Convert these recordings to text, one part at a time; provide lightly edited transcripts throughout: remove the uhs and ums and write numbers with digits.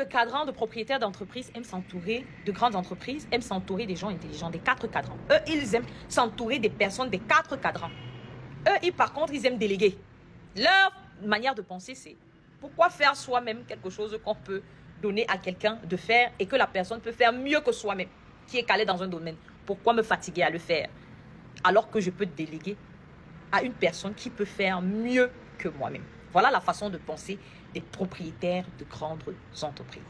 le cadran de propriétaires d'entreprises aime s'entourer de grandes entreprises, aime s'entourer des gens intelligents, des 4 cadrans. Eux, ils aiment s'entourer des personnes des 4 cadrans. Eux, par contre, ils aiment déléguer. Leur manière de penser, c'est pourquoi faire soi-même quelque chose qu'on peut donner à quelqu'un de faire et que la personne peut faire mieux que soi-même, qui est calé dans un domaine. Pourquoi me fatiguer à le faire alors que je peux déléguer à une personne qui peut faire mieux que moi-même? Voilà la façon de penser des propriétaires de grandes entreprises.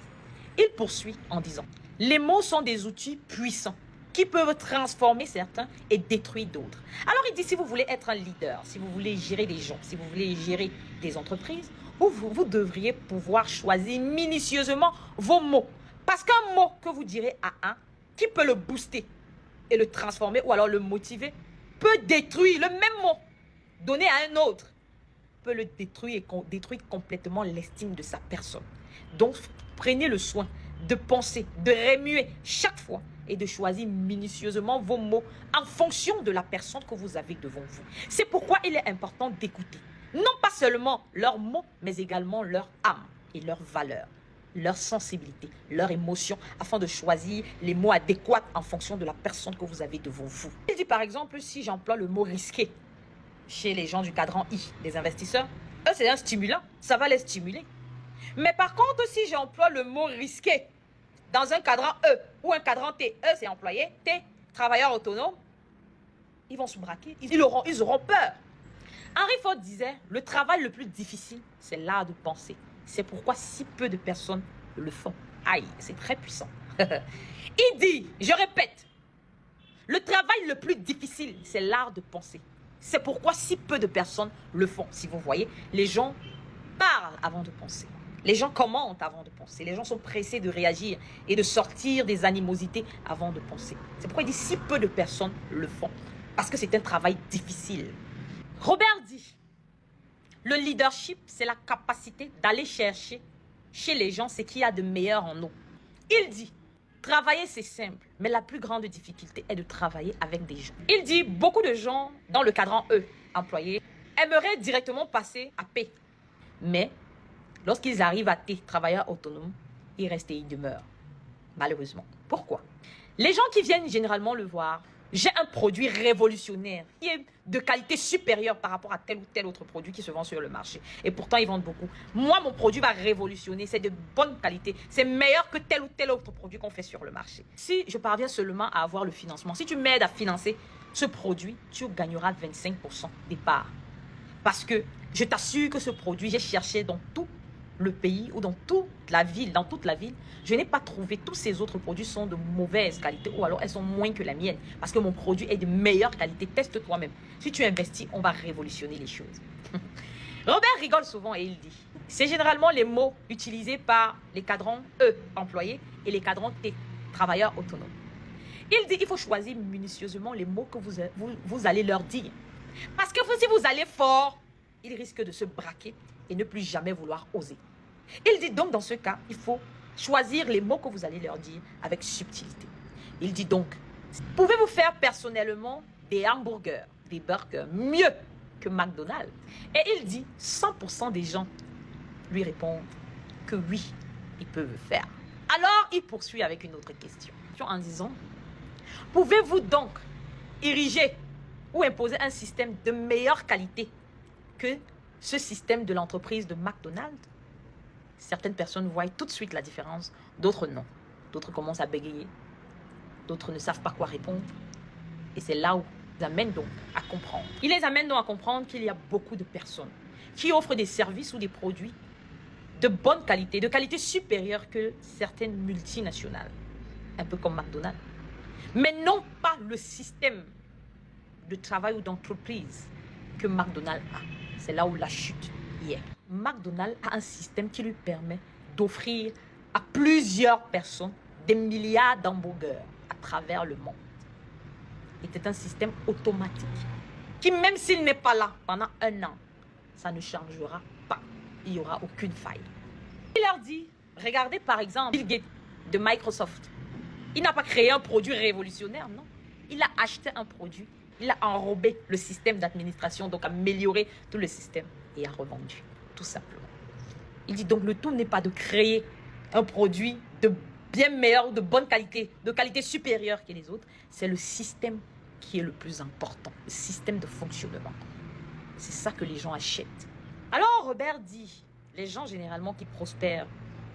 Il poursuit en disant, les mots sont des outils puissants qui peuvent transformer certains et détruire d'autres. Alors il dit, si vous voulez être un leader, si vous voulez gérer des gens, si vous voulez gérer des entreprises, vous devriez pouvoir choisir minutieusement vos mots. Parce qu'un mot que vous direz à un, qui peut le booster et le transformer ou alors le motiver, peut détruire le même mot donné à un autre, peut le détruire et détruire complètement l'estime de sa personne. Donc, prenez le soin de penser, de remuer chaque fois et de choisir minutieusement vos mots en fonction de la personne que vous avez devant vous. C'est pourquoi il est important d'écouter, non pas seulement leurs mots, mais également leur âme et leurs valeurs, leur sensibilité, leur émotion, afin de choisir les mots adéquats en fonction de la personne que vous avez devant vous. Il dit par exemple, si j'emploie le mot risqué chez les gens du cadran I, des investisseurs, eux c'est un stimulant, ça va les stimuler. Mais par contre, si j'emploie le mot risqué dans un cadran E ou un cadran T, E c'est employé, T, travailleur autonome, ils vont se braquer, ils auront peur. Henry Ford disait, le travail le plus difficile, c'est l'art de penser. C'est pourquoi si peu de personnes le font. Aïe, c'est très puissant. Il dit, je répète, le travail le plus difficile, c'est l'art de penser. C'est pourquoi si peu de personnes le font. Si vous voyez, les gens parlent avant de penser. Les gens commentent avant de penser. Les gens sont pressés de réagir et de sortir des animosités avant de penser. C'est pourquoi il dit si peu de personnes le font. Parce que c'est un travail difficile. Robert dit, le leadership, c'est la capacité d'aller chercher chez les gens ce qu'il y a de meilleur en nous. Il dit, travailler c'est simple, mais la plus grande difficulté est de travailler avec des gens. Il dit, beaucoup de gens dans le cadran E, employés, aimeraient directement passer à P. Mais lorsqu'ils arrivent à T, travailleurs autonomes, ils restent et ils demeurent. Malheureusement. Pourquoi? Les gens qui viennent généralement le voir, j'ai un produit révolutionnaire qui est de qualité supérieure par rapport à tel ou tel autre produit qui se vend sur le marché. Et pourtant, ils vendent beaucoup. Moi, mon produit va révolutionner. C'est de bonne qualité. C'est meilleur que tel ou tel autre produit qu'on fait sur le marché. Si je parviens seulement à avoir le financement, si tu m'aides à financer ce produit, tu gagneras 25% des parts. Parce que je t'assure que ce produit, j'ai cherché dans tout le pays ou dans toute la ville, je n'ai pas trouvé tous ces autres produits sont de mauvaise qualité ou alors elles sont moins que la mienne parce que mon produit est de meilleure qualité. Teste toi-même. Si tu investis, on va révolutionner les choses. Robert rigole souvent et il dit, c'est généralement les mots utilisés par les cadrans E, employés, et les cadrans T, travailleurs autonomes. Il dit, il faut choisir minutieusement les mots que vous allez leur dire. Parce que si vous allez fort, ils risquent de se braquer et ne plus jamais vouloir oser. Il dit donc dans ce cas, il faut choisir les mots que vous allez leur dire avec subtilité. Il dit donc, pouvez-vous faire personnellement des hamburgers, des burgers mieux que McDonald's? Et il dit, 100% des gens lui répondent que oui, ils peuvent le faire. Alors, il poursuit avec une autre question en disant, pouvez-vous donc ériger ou imposer un système de meilleure qualité que ce système de l'entreprise de McDonald's? Certaines personnes voient tout de suite la différence, d'autres non. D'autres commencent à bégayer, d'autres ne savent pas quoi répondre. Et c'est là où ils amènent donc à comprendre. Il les amène donc à comprendre qu'il y a beaucoup de personnes qui offrent des services ou des produits de bonne qualité, de qualité supérieure que certaines multinationales, un peu comme McDonald's. Mais non pas le système de travail ou d'entreprise que McDonald's a. C'est là où la chute y est. McDonald's a un système qui lui permet d'offrir à plusieurs personnes des milliards d'hamburgers à travers le monde. Et c'est un système automatique qui, même s'il n'est pas là pendant un an, ça ne changera pas. Il n'y aura aucune faille. Il leur dit, regardez par exemple Bill Gates de Microsoft. Il n'a pas créé un produit révolutionnaire, non. Il a acheté un produit, il a enrobé le système d'administration, donc amélioré tout le système et a revendu, tout simplement. Il dit donc le tout n'est pas de créer un produit de bien meilleur, de bonne qualité, de qualité supérieure que les autres, c'est le système qui est le plus important, le système de fonctionnement. C'est ça que les gens achètent. Alors Robert dit, les gens généralement qui prospèrent,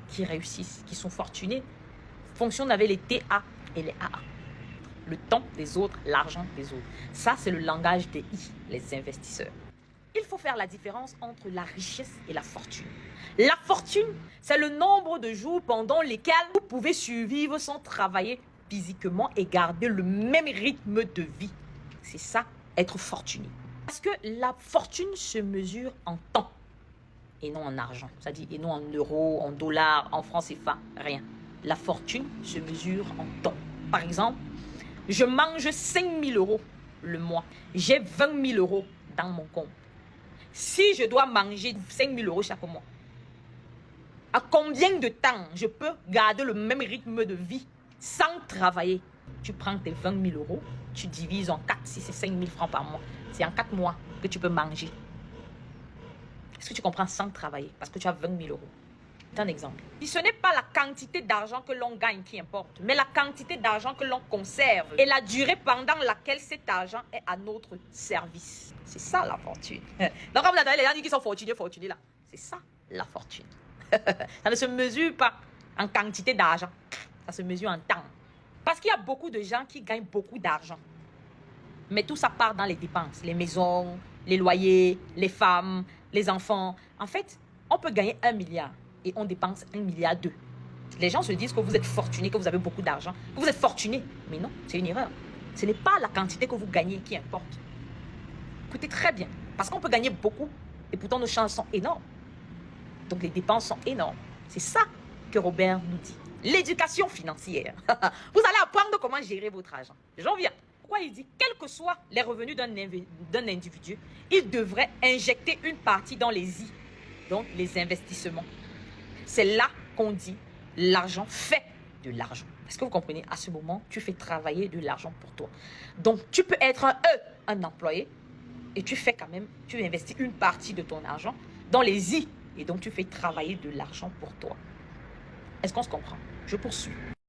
qui réussissent, qui sont fortunés, fonctionnent avec les TA et les AA. Le temps des autres, l'argent des autres. Ça, c'est le langage des I, les investisseurs. Il faut faire la différence entre la richesse et la fortune. La fortune, c'est le nombre de jours pendant lesquels vous pouvez survivre sans travailler physiquement et garder le même rythme de vie. C'est ça, être fortuné. Parce que la fortune se mesure en temps et non en argent. C'est-à-dire, et non en euros, en dollars, en francs CFA, rien. La fortune se mesure en temps. Par exemple, je mange 5 000 euros le mois. J'ai 20 000 euros dans mon compte. Si je dois manger 5 000 euros chaque mois, à combien de temps je peux garder le même rythme de vie sans travailler? Tu prends tes 20 000 euros, tu divises en 4, si c'est 5 000 francs par mois. C'est en 4 mois que tu peux manger. Est-ce que tu comprends? Sans travailler, parce que tu as 20 000 euros. C'est un exemple. Et ce n'est pas la quantité d'argent que l'on gagne qui importe, mais la quantité d'argent que l'on conserve et la durée pendant laquelle cet argent est à notre service. C'est ça la fortune. Donc quand vous entendez les gens qui sont fortunés là, c'est ça la fortune. Ça ne se mesure pas en quantité d'argent, ça se mesure en temps. Parce qu'il y a beaucoup de gens qui gagnent beaucoup d'argent. Mais tout ça part dans les dépenses, les maisons, les loyers, les femmes, les enfants. En fait, on peut gagner 1 milliard et on dépense 1,2 milliard. Les gens se disent que vous êtes fortuné, que vous avez beaucoup d'argent, que vous êtes fortuné. Mais non, c'est une erreur. Ce n'est pas la quantité que vous gagnez qui importe. Écoutez très bien, parce qu'on peut gagner beaucoup et pourtant nos chances sont énormes. Donc les dépenses sont énormes. C'est ça que Robert nous dit. L'éducation financière. Vous allez apprendre comment gérer votre argent. J'en viens. Pourquoi il dit, quels que soient les revenus d'un individu, il devrait injecter une partie dans les I, donc les investissements. C'est là qu'on dit, l'argent fait de l'argent. Est-ce que vous comprenez? À ce moment, tu fais travailler de l'argent pour toi. Donc, tu peux être un employé, et tu fais quand même, tu investis une partie de ton argent dans les I, et donc tu fais travailler de l'argent pour toi. Est-ce qu'on se comprend? Je poursuis.